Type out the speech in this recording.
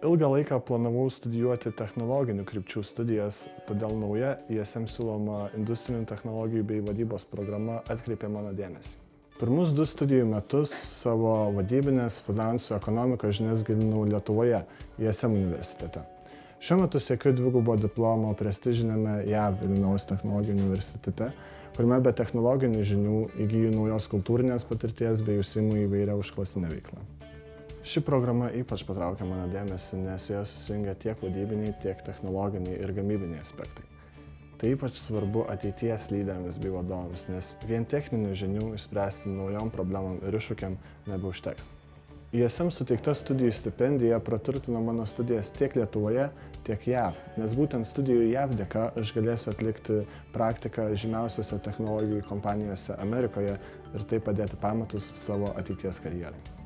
Ilgą laiką planavau studijuoti technologinių krypčių studijas, todėl nauja ISM siūloma industrinių technologijų bei vadybos programa atkreipė mano dėmesį. Pirmus 2 studijų metus savo vadybinės, finansų, ekonomikos žinias gilinau Lietuvoje, ISM universitete. Šiuo metu siekiu 2 diplomo prestižiniame JAV Vilniaus technologijų universitete, kuriame be technologinių žinių įgyju naujos kultūrinės patirties bei užsiimu įvairią užklasinę veiklą. Ši programa ypač patraukė mano dėmesį, nes joje susijungia tiek vadybiniai, tiek technologiniai ir gamybiniai aspektai. Tai ypač svarbu ateities lyderiams bei vadovams, nes vien techninių žinių išspręsti naujom problemom ir iššūkiam nebeužteks. ISM suteikta studijų stipendija praturtino mano studijas tiek Lietuvoje, tiek JAV, nes būtent studijų JAV dėka aš galėsiu atlikti praktiką žymiausiose technologijų kompanijose Amerikoje ir taip padėti pamatus savo ateities karjerai.